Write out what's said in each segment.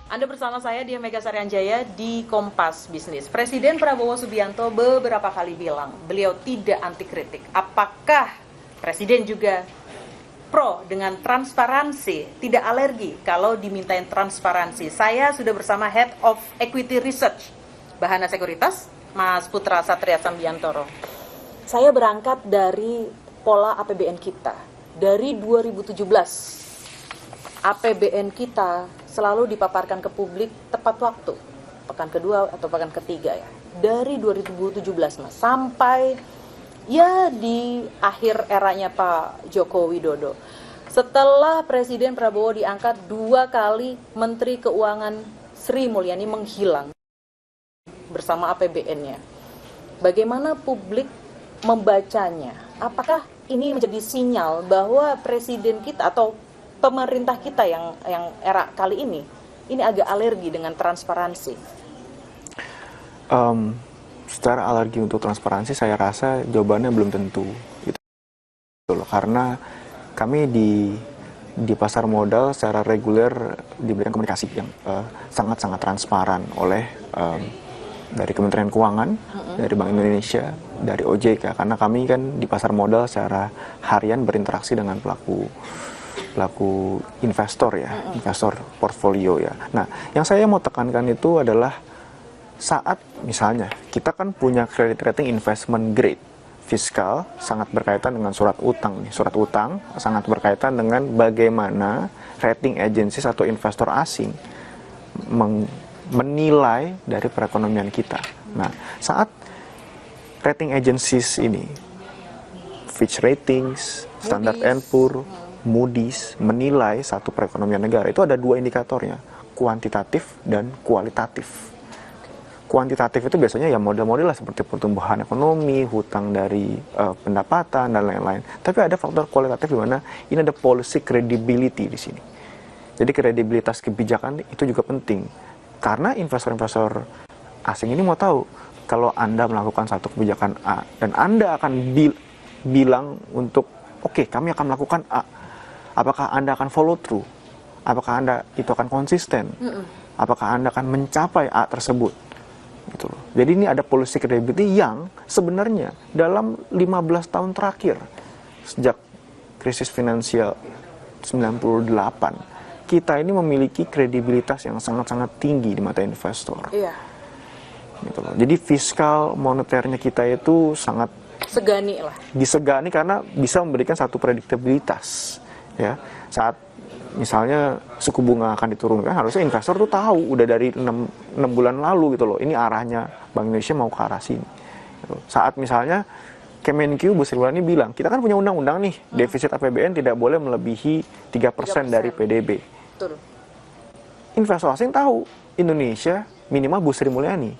Anda bersama saya di Mega Saryanjaya di Kompas Bisnis. Presiden Prabowo Subianto beberapa kali bilang beliau tidak anti kritik. Apakah Presiden juga pro dengan transparansi, tidak alergi kalau dimintain transparansi? Saya sudah bersama Head of Equity Research Bahana Sekuritas, Mas Putra Satria Sambiantoro. Saya berangkat dari pola APBN kita. Dari 2017, APBN kita selalu dipaparkan ke publik tepat waktu, pekan kedua atau pekan ketiga ya, dari 2017 Mas, sampai ya di akhir eranya Pak Joko Widodo. Setelah Presiden Prabowo diangkat, 2 kali Menteri Keuangan Sri Mulyani menghilang bersama APBN-nya. Bagaimana publik membacanya? Apakah ini menjadi sinyal bahwa Presiden kita atau pemerintah kita yang era kali ini agak alergi dengan transparansi? Secara alergi untuk transparansi, saya rasa jawabannya belum tentu. Gitu loh. Karena kami di pasar modal secara reguler diberikan komunikasi yang sangat-sangat transparan oleh dari Kementerian Keuangan, dari Bank Indonesia, dari OJK. Karena kami kan di pasar modal secara harian berinteraksi dengan pelaku investor ya, investor portfolio ya. Nah, yang saya mau tekankan itu adalah saat misalnya kita kan punya credit rating investment grade, fiskal sangat berkaitan dengan surat utang nih. Surat utang sangat berkaitan dengan bagaimana rating agencies atau investor asing menilai dari perekonomian kita. Nah, saat rating agencies ini, Fitch Ratings, Standard & Poor's, Moody's menilai satu perekonomian negara, itu ada 2 indikatornya, kuantitatif dan kualitatif. Kuantitatif itu biasanya ya model-model seperti pertumbuhan ekonomi, hutang dari pendapatan dan lain-lain. Tapi ada faktor kualitatif di mana ini ada policy credibility di sini. Jadi kredibilitas kebijakan itu juga penting. Karena investor-investor asing ini mau tahu kalau Anda melakukan satu kebijakan A dan Anda akan bilang untuk oke, kami akan melakukan A. Apakah Anda akan follow through? Apakah Anda itu akan konsisten? Apakah Anda akan mencapai A tersebut? Gitu loh. Jadi ini ada policy credibility yang sebenarnya dalam 15 tahun terakhir sejak krisis finansial 98 kita ini memiliki kredibilitas yang sangat-sangat tinggi di mata investor. Iya. Gitu loh. Jadi fiskal moneternya kita itu sangat disegani karena bisa memberikan satu prediktabilitas. Ya, saat misalnya suku bunga akan diturunkan, harusnya investor tuh tahu udah dari 6 bulan lalu gitu loh. Ini arahnya Bank Indonesia mau ke arah sini. Gitu. Saat misalnya Kemenq Bu Sri Mulyani bilang, kita kan punya undang-undang nih, defisit APBN tidak boleh melebihi 3% dari PDB. Betul. Investor asing tahu Indonesia minimal Bu Sri Mulyani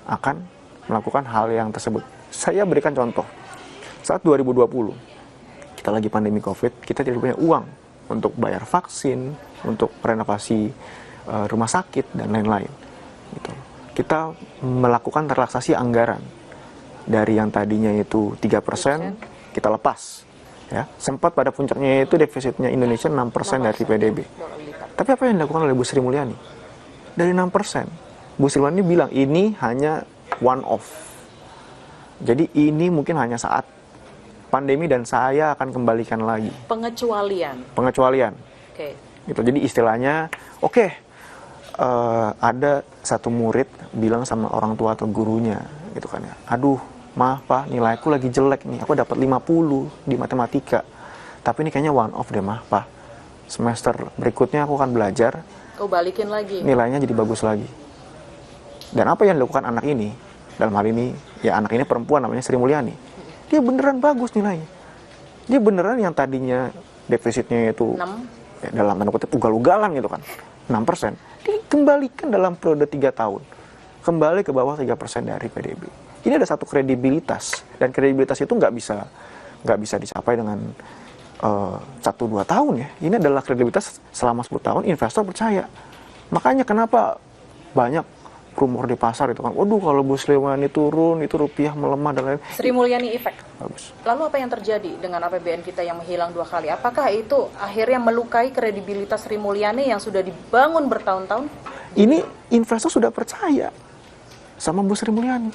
akan melakukan hal yang tersebut. Saya berikan contoh. Saat 2020 kita lagi pandemi COVID, kita tidak punya uang untuk bayar vaksin, untuk renovasi rumah sakit, dan lain-lain. Gitu. Kita melakukan relaksasi anggaran. Dari yang tadinya itu 3%, kita lepas. Ya. Sempat pada puncaknya itu defisitnya Indonesia 6% dari PDB. Tapi apa yang dilakukan oleh Bu Sri Mulyani? Dari 6%, Bu Sri Mulyani bilang ini hanya one off. Jadi ini mungkin hanya saat pandemi dan saya akan kembalikan lagi. Pengecualian. Oke. Gitu. Jadi istilahnya, ada satu murid bilang sama orang tua atau gurunya, gitu kan ya. Aduh, maaf Pak, nilaiku lagi jelek nih. Aku dapat 50 di matematika. Tapi ini kayaknya one off deh, maaf Pak. Semester berikutnya aku akan belajar. Kau balikin lagi. Nilainya jadi bagus lagi. Dan apa yang dilakukan anak ini? Dalam hal ini, ya anak ini perempuan namanya Sri Mulyani. Dia beneran bagus nilainya. Dia beneran yang tadinya defisitnya itu 6. Ya, dalam tanda kutip ugal-ugalan gitu kan, 6%. Dikembalikan dalam periode 3 tahun. Kembali ke bawah 3% dari PDB. Ini ada satu kredibilitas. Dan kredibilitas itu nggak bisa dicapai dengan 1-2 tahun ya. Ini adalah kredibilitas selama 10 tahun investor percaya. Makanya kenapa banyak rumor di pasar itu kan, waduh kalau Bu Sri Mulyani turun itu rupiah melemah dan lain-lain. Sri Mulyani effect. Bagus. Lalu apa yang terjadi dengan APBN kita yang menghilang 2 kali? Apakah itu akhirnya melukai kredibilitas Sri Mulyani yang sudah dibangun bertahun-tahun? Ini investor sudah percaya sama Bu Sri Mulyani.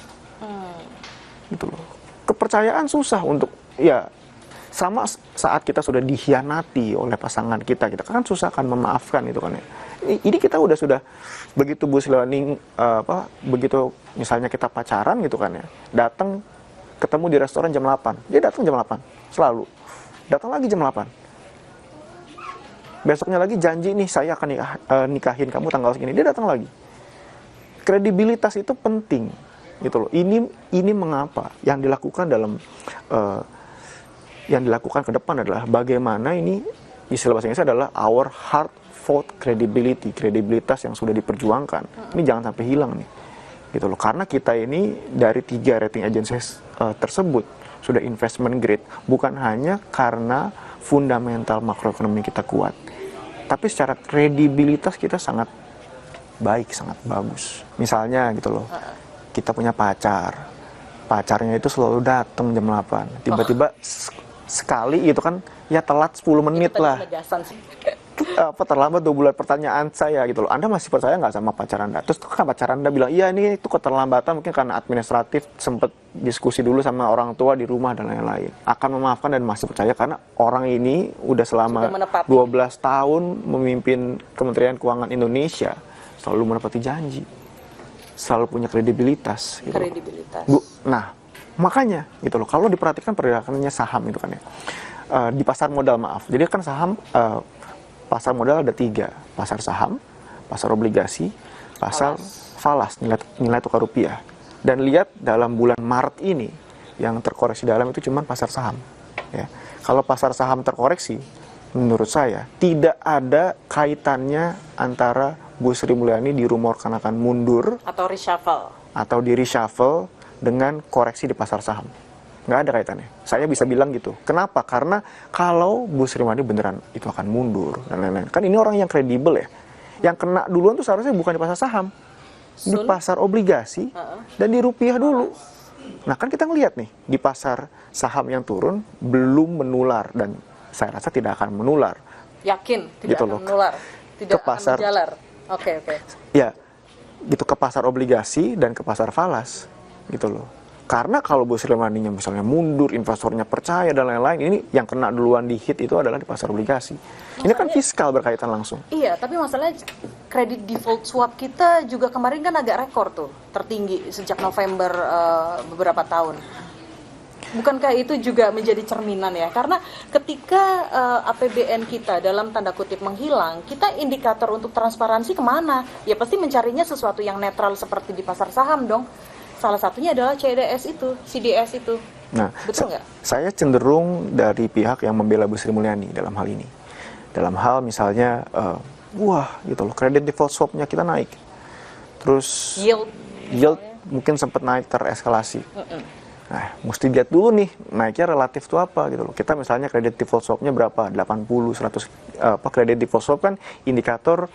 Gitu loh. Kepercayaan susah untuk, ya sama saat kita sudah dikhianati oleh pasangan kita kan susah kan memaafkan itu kan ya. Ini kita sudah begitu Bu Sri Mulyani begitu misalnya kita pacaran gitu kan ya, datang ketemu di restoran jam 8, dia datang jam 8 selalu, datang lagi jam 8, besoknya lagi janji nih saya akan nikahin kamu tanggal segini, dia datang lagi. Kredibilitas itu penting gitu loh. Ini mengapa yang dilakukan yang dilakukan ke depan adalah bagaimana ini, istilah bahasa Inggris adalah our hard fought credibility, kredibilitas yang sudah diperjuangkan. Ini jangan sampai hilang nih, gitu loh. Karena kita ini dari 3 rating agencies tersebut sudah investment grade, bukan hanya karena fundamental makroekonomi kita kuat, tapi secara kredibilitas kita sangat baik, sangat bagus. Misalnya gitu loh, kita punya pacarnya itu selalu datang jam 8, tiba-tiba sekali gitu kan, ya telat 10 menit lah. Terlambat 2 bulan, pertanyaan saya gitu loh, Anda masih percaya nggak sama pacar Anda? Terus kan pacar Anda bilang, iya ini itu keterlambatan mungkin karena administratif, sempat diskusi dulu sama orang tua di rumah dan lain-lain. Akan memaafkan dan masih percaya karena orang ini udah selama 12 tahun memimpin Kementerian Keuangan Indonesia, selalu menepati janji, selalu punya kredibilitas. Gitu nah, makanya gitu loh, kalau diperhatikan pergerakannya saham itu kan ya, di pasar modal jadi kan saham, pasar modal ada 3, pasar saham, pasar obligasi, pasar falas, nilai tukar rupiah. Dan lihat dalam bulan Maret ini yang terkoreksi dalam itu cuma pasar saham. Ya. Kalau pasar saham terkoreksi, menurut saya tidak ada kaitannya antara Bu Sri Mulyani dirumorkan akan mundur atau di reshuffle dengan koreksi di pasar saham. Nggak ada kaitannya. Saya bisa bilang gitu. Kenapa? Karena kalau Bu Sri Mulyani beneran itu akan mundur dan lain-lain. Kan ini orang yang kredibel ya. Yang kena duluan tuh seharusnya bukan di pasar saham, di pasar obligasi dan di rupiah dulu. Nah kan kita ngelihat nih, di pasar saham yang turun belum menular dan saya rasa tidak akan menular. Yakin tidak gitu akan menular, tidak akan menjalar. Oke. Ya, gitu, ke pasar obligasi dan ke pasar falas gitu loh. Karena kalau Bu Sri Mulyani misalnya mundur, investornya percaya dan lain-lain, ini yang kena duluan di hit itu adalah di pasar obligasi. Ini kan fiskal berkaitan langsung. Iya, tapi masalahnya kredit default swap kita juga kemarin kan agak rekor tuh, tertinggi sejak November beberapa tahun. Bukankah itu juga menjadi cerminan ya? Karena ketika APBN kita dalam tanda kutip menghilang, kita indikator untuk transparansi kemana? Ya pasti mencarinya sesuatu yang netral seperti di pasar saham dong. Salah satunya adalah CDS itu. Nah, betul nggak? Saya cenderung dari pihak yang membela Bu Sri Mulyani dalam hal ini. Dalam hal misalnya, gitu loh, kredit default swap-nya kita naik. Terus yield mungkin sempat naik tereskalasi. Nah, mesti lihat dulu nih, naiknya relatif tuh apa gitu loh. Kita misalnya kredit default swap-nya berapa? 80, 100, kredit default swap kan indikator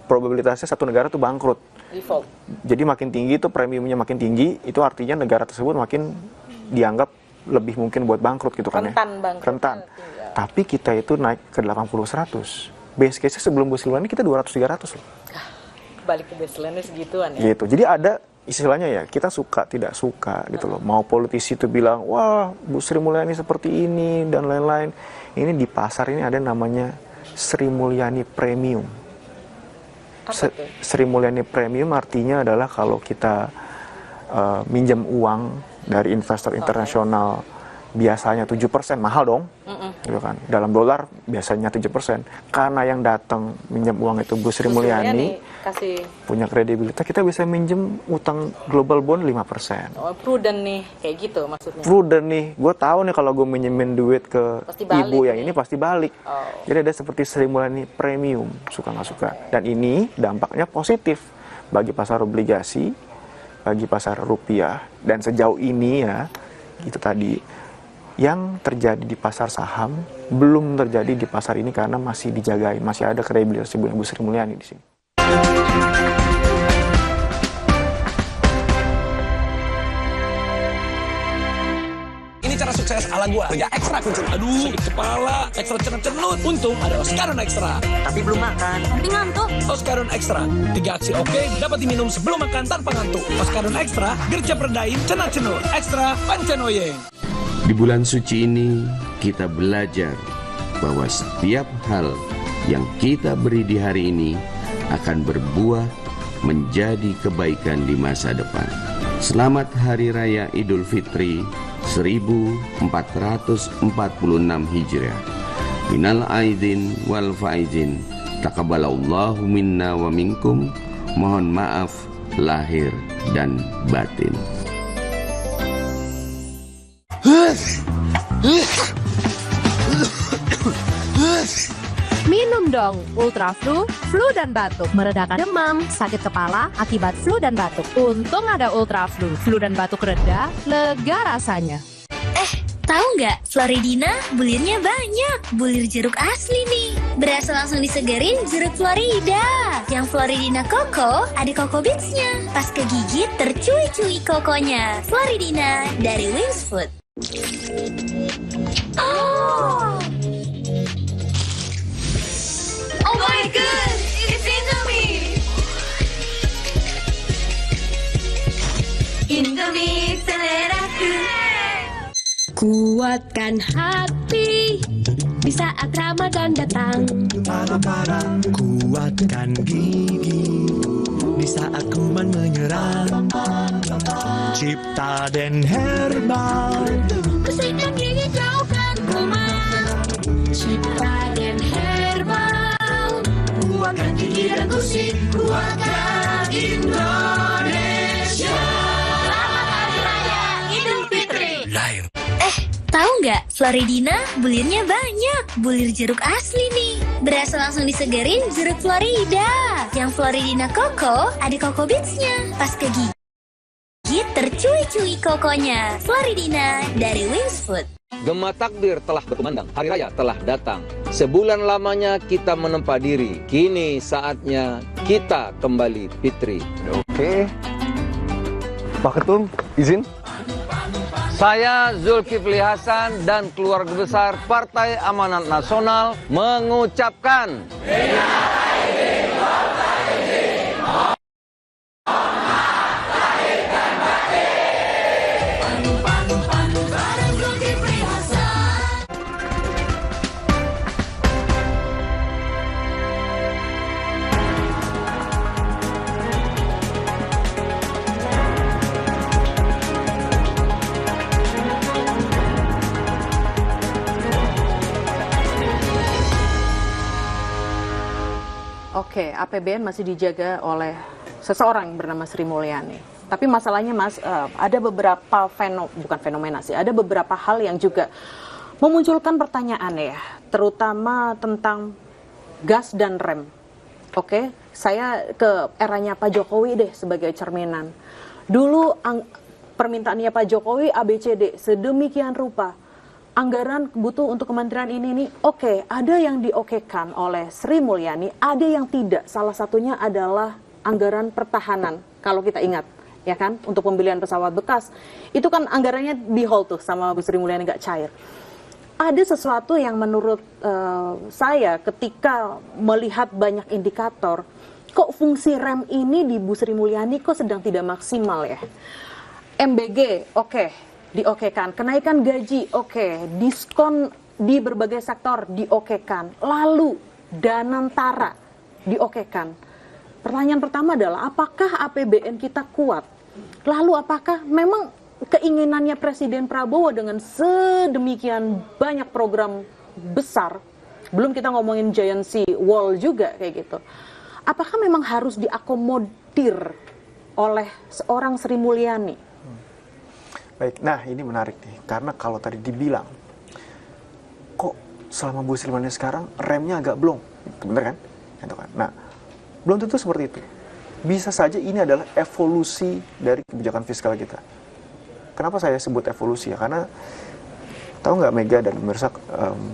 probabilitasnya satu negara tuh bangkrut. Default. Jadi makin tinggi itu premiumnya makin tinggi, itu artinya negara tersebut makin dianggap lebih mungkin buat bangkrut gitu kan ya. Rentan. Tapi kita itu naik ke 80-100. Base case sebelum Bu Sri Mulyani kita 200-300 loh. Balik ke baseline-nya segituan ya. Gitu. Jadi ada istilahnya ya, kita suka tidak suka gitu loh. Mau politisi itu bilang, wah Bu Sri Mulyani seperti ini dan lain-lain. Ini di pasar ini ada namanya Sri Mulyani Premium. Sri Mulyani Premium artinya adalah kalau kita minjam uang dari investor internasional biasanya 7%, mahal dong, gitu kan. Dalam dolar biasanya 7%. Karena yang datang minjam uang itu Bu Sri Mulyani punya kredibilitas, kita bisa minjem utang global bond 5%. Oh, prudent nih, kayak gitu maksudnya. Prudent nih, gue tahu nih kalau gue minjemin duit ke ibu yang ini pasti balik. Jadi ada seperti Sri Mulyani Premium, suka nggak suka. Dan ini dampaknya positif bagi pasar obligasi, bagi pasar rupiah, dan sejauh ini ya, itu tadi, yang terjadi di pasar saham belum terjadi di pasar ini karena masih dijagain, masih ada kredibilitas Bu Sri Mulyani di sini. Ini cara sukses sukses ala gua. Kerja ekstra kuncul. Aduh, sakit kepala, ekstra cenut-cenut. Untung ada Oscaron Extra. Tapi belum makan. Nanti ngantuk. Oscaron Extra. 3 aksi oke dapat diminum sebelum makan tanpa ngantuk. Oscaron Extra, gercep redain, cenut-cenut. Ekstra pancen oyeng. Di bulan suci ini, kita belajar bahwa setiap hal yang kita beri di hari ini akan berbuah menjadi kebaikan di masa depan. Selamat Hari Raya Idul Fitri 1446 Hijriah. Minal aidin wal faizin. Taqabbalallahu minna wa minkum. Mohon maaf lahir dan batin. Minum dong Ultra Flu, flu dan batuk, meredakan demam, sakit kepala akibat flu dan batuk. Untung ada Ultra Flu, flu dan batuk reda, lega rasanya. Tahu nggak? Floridina bulirnya banyak. Bulir jeruk asli nih. Berasa langsung disegerin jeruk Florida. Yang Floridina Koko ada Koko Beats-nya. Pas kegigit tercui-cui kokonya. Floridina dari Wings Food. Oh my god, it's Indomie. Indomie seleraku. Kuatkan hati di saat Ramadan datang. Kuatkan gigi di saat kuman menyerang. Cipta dan herbal Bersihkan gigi, jauhkan kuman. Cipta dan herbal. kuatkan gigi dan gusi. Kuatkan Indonesia. Selamat Hari Raya Idul Fitri. Lahir. Tahu nggak? Floridina bulirnya banyak. Bulir jeruk asli nih. Berasa langsung disegerin jeruk Florida. Yang Floridina Koko ada Koko Beats-nya. Pas kegigit tercui-cui kokonya. Floridina dari Wings Food. Gema takbir telah berkumandang, hari raya telah datang. Sebulan lamanya kita menempa diri, kini saatnya kita kembali fitri. Oke. Pak Ketum, izin. Saya Zulkifli Hasan dan keluarga besar Partai Amanat Nasional mengucapkan Oke, APBN masih dijaga oleh seseorang bernama Sri Mulyani. Tapi masalahnya Mas, ada beberapa bukan fenomena sih, ada beberapa hal yang juga memunculkan pertanyaan ya, terutama tentang gas dan rem. Oke, saya ke eranya Pak Jokowi deh sebagai cerminan. Dulu permintaannya Pak Jokowi ABCD sedemikian rupa. Anggaran butuh untuk kementerian ini nih, oke, ada yang diokekan oleh Sri Mulyani, ada yang tidak. Salah satunya adalah anggaran pertahanan, kalau kita ingat, ya kan, untuk pembelian pesawat bekas. Itu kan anggarannya di hold tuh sama Bu Sri Mulyani, nggak cair. Ada sesuatu yang menurut saya ketika melihat banyak indikator, kok fungsi rem ini di Bu Sri Mulyani kok sedang tidak maksimal ya. MBG, oke. Diokekan, kenaikan gaji, oke, diskon di berbagai sektor diokekan, lalu Danantara diokekan. Pertanyaan pertama adalah apakah APBN kita kuat? Lalu apakah memang keinginannya Presiden Prabowo dengan sedemikian banyak program besar, belum kita ngomongin giant sea wall juga kayak gitu, apakah memang harus diakomodir oleh seorang Sri Mulyani? Baik, nah ini menarik nih, karena kalau tadi dibilang, kok selama Bu Sri Mulyani sekarang remnya agak blong, bener kan? Nah, belum tentu seperti itu. Bisa saja ini adalah evolusi dari kebijakan fiskal kita. Kenapa saya sebut evolusi ya? Karena tahu nggak Mega dan pemirsa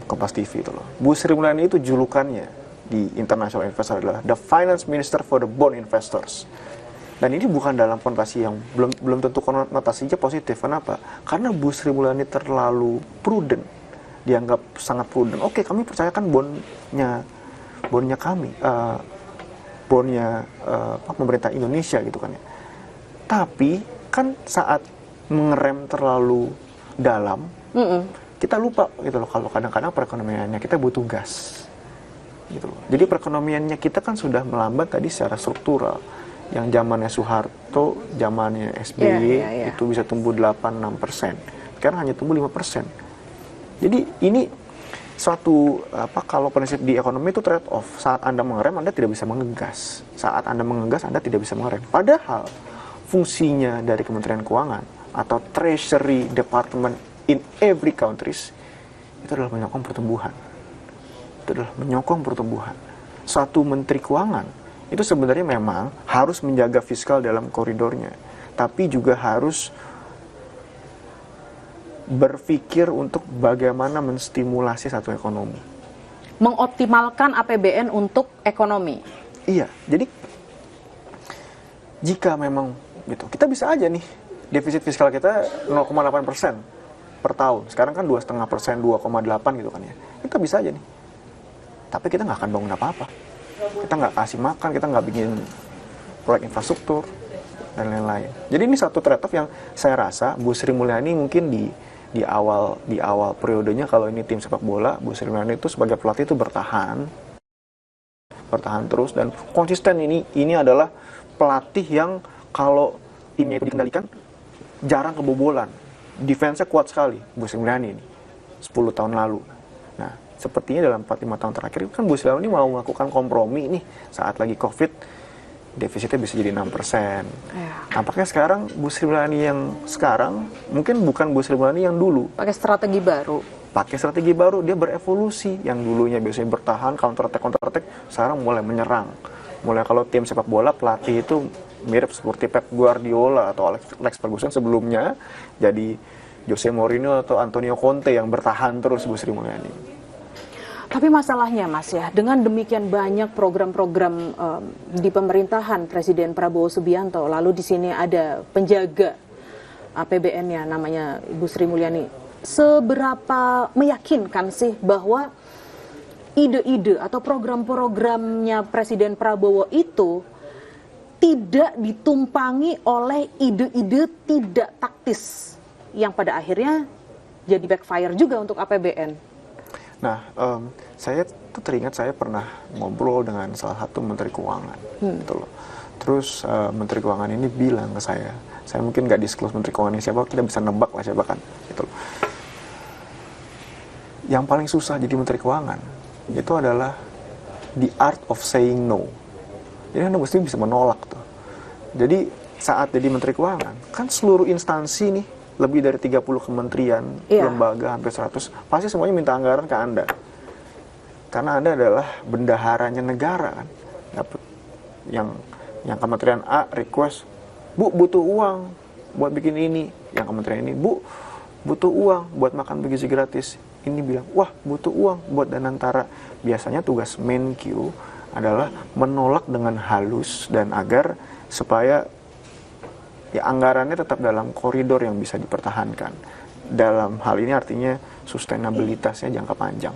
Kompas TV itu loh, Bu Sri Mulyani itu julukannya di International Investor adalah The Finance Minister for the Bond Investors. Dan ini bukan dalam konotasi yang belum tentu konotasinya positif. Kenapa? Karena Bu Sri Mulyani terlalu prudent, dianggap sangat prudent. Oke, kami percayakan bondnya kami, bondnya pemerintah Indonesia gitu kan ya. Tapi kan saat mengerem terlalu dalam, kita lupa gitu loh kalau kadang-kadang perekonomiannya kita butuh gas. Gitu loh. Jadi perekonomiannya kita kan sudah melambat tadi secara struktural. Yang zamannya Soeharto, zamannya SBY itu bisa tumbuh 8-6%. Sekarang hanya tumbuh 5%. Jadi ini suatu kalau prinsip di ekonomi itu trade off. Saat Anda mengerem, Anda tidak bisa mengegas. Saat Anda mengegas, Anda tidak bisa mengerem. Padahal fungsinya dari Kementerian Keuangan atau Treasury Department in every countries itu adalah menyokong pertumbuhan. Itu adalah menyokong pertumbuhan. Suatu Menteri Keuangan itu sebenarnya memang harus menjaga fiskal dalam koridornya, tapi juga harus berpikir untuk bagaimana menstimulasi satu ekonomi. Mengoptimalkan APBN untuk ekonomi. Iya, jadi jika memang gitu, kita bisa aja nih defisit fiskal kita 0,8% per tahun. Sekarang kan 2,5%, 2,8 gitu kan ya. Kita bisa aja nih. Tapi kita nggak akan bangun apa-apa. Kita nggak kasih makan, kita nggak bikin proyek infrastruktur dan lain-lain. Jadi ini satu trade-off yang saya rasa Bu Sri Mulyani mungkin di awal periodenya, kalau ini tim sepak bola, Bu Sri Mulyani itu sebagai pelatih itu bertahan terus dan konsisten. Ini adalah pelatih yang kalau timnya itu dikendalikan jarang kebobolan, defense-nya kuat sekali Bu Sri Mulyani ini 10 tahun lalu. Nah, sepertinya dalam 4-5 tahun terakhir kan Bu Sri Mulyani mau melakukan kompromi nih saat lagi COVID, defisitnya bisa jadi 6%. Nampaknya sekarang Bu Sri Mulyani yang sekarang mungkin bukan Bu Sri Mulyani yang dulu. Pakai strategi baru, dia berevolusi. Yang dulunya biasanya bertahan, counter attack, sekarang mulai menyerang. Mulai kalau tim sepak bola, pelatih itu mirip seperti Pep Guardiola atau Alex Ferguson sebelumnya, jadi Jose Mourinho atau Antonio Conte yang bertahan terus Bu Sri Mulyani. Tapi masalahnya Mas ya, dengan demikian banyak program-program di pemerintahan Presiden Prabowo Subianto, lalu di sini ada penjaga APBN-nya namanya Ibu Sri Mulyani. Seberapa meyakinkan sih bahwa ide-ide atau program-programnya Presiden Prabowo itu tidak ditumpangi oleh ide-ide tidak taktis yang pada akhirnya jadi backfire juga untuk APBN? Nah, saya tuh teringat saya pernah ngobrol dengan salah satu Menteri Keuangan, gitu loh. Terus Menteri Keuangan ini bilang ke saya mungkin nggak disclose Menteri Keuangan ini siapa, kita bisa nebak lah siapa kan, gitu loh. Yang paling susah jadi Menteri Keuangan itu adalah the art of saying no. Jadi Anda mesti bisa menolak tuh. Jadi saat jadi Menteri Keuangan, kan seluruh instansi nih, lebih dari 30 kementerian, lembaga, hampir 100, pasti semuanya minta anggaran ke Anda. Karena Anda adalah bendaharanya negara kan. Dapat yang kementerian A request, Bu butuh uang buat bikin ini. Yang kementerian ini, Bu butuh uang buat makan bergizi gratis. Ini bilang, wah butuh uang buat Danantara. Biasanya tugas Menkyu adalah menolak dengan halus dan agar supaya ya anggarannya tetap dalam koridor yang bisa dipertahankan. Dalam hal ini artinya sustainabilitasnya jangka panjang.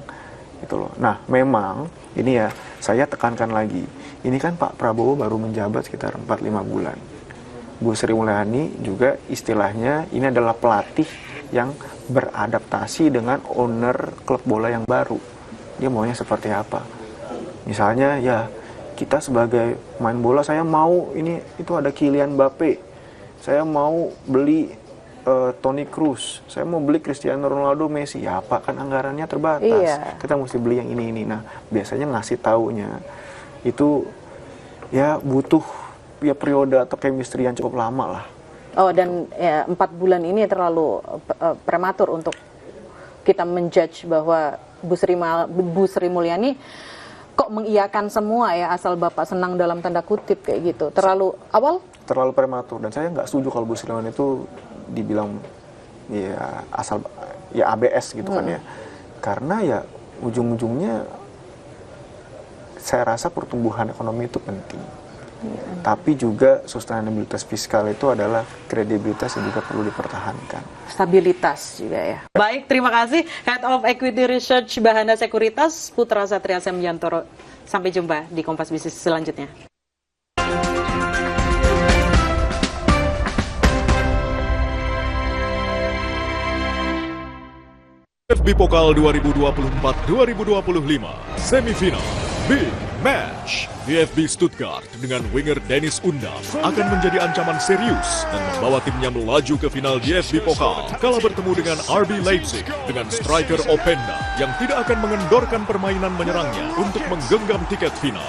Gitu loh. Nah, memang ini ya saya tekankan lagi. Ini kan Pak Prabowo baru menjabat sekitar 4-5 bulan. Bu Sri Mulyani juga istilahnya ini adalah pelatih yang beradaptasi dengan owner klub bola yang baru. Dia maunya seperti apa? Misalnya ya kita sebagai main bola, saya mau ini itu ada Kylian Mbappe. Saya mau beli Toni Kroos, saya mau beli Cristiano Ronaldo, Messi. Ya apa, kan anggarannya terbatas. Kita mesti beli yang ini. Nah, biasanya ngasih taunya itu ya butuh ya periode atau chemistry yang cukup lama lah. Oh, dan ya, 4 bulan ini terlalu prematur untuk kita menjudge bahwa Bu Sri Mulyani kok mengiyakan semua ya asal Bapak senang dalam tanda kutip kayak gitu. Terlalu awal? Terlalu prematur, dan saya nggak setuju kalau Bu Sri Mulyani itu dibilang ya asal ya ABS gitu kan ya. Karena ya ujung-ujungnya saya rasa pertumbuhan ekonomi itu penting. Tapi juga sustainabilitas fiskal itu adalah kredibilitas yang juga perlu dipertahankan. Stabilitas juga ya. Baik, terima kasih Head of Equity Research Bahana Sekuritas Putra Satria Semjantoro. Sampai jumpa di Kompas Bisnis selanjutnya. FB Pokal 2024-2025 Semifinal Big Match. VfB Stuttgart dengan winger Dennis Undav akan menjadi ancaman serius dan membawa timnya melaju ke final DFB Pokal kala bertemu dengan RB Leipzig dengan striker Openda yang tidak akan mengendorkan permainan menyerangnya untuk menggenggam tiket final.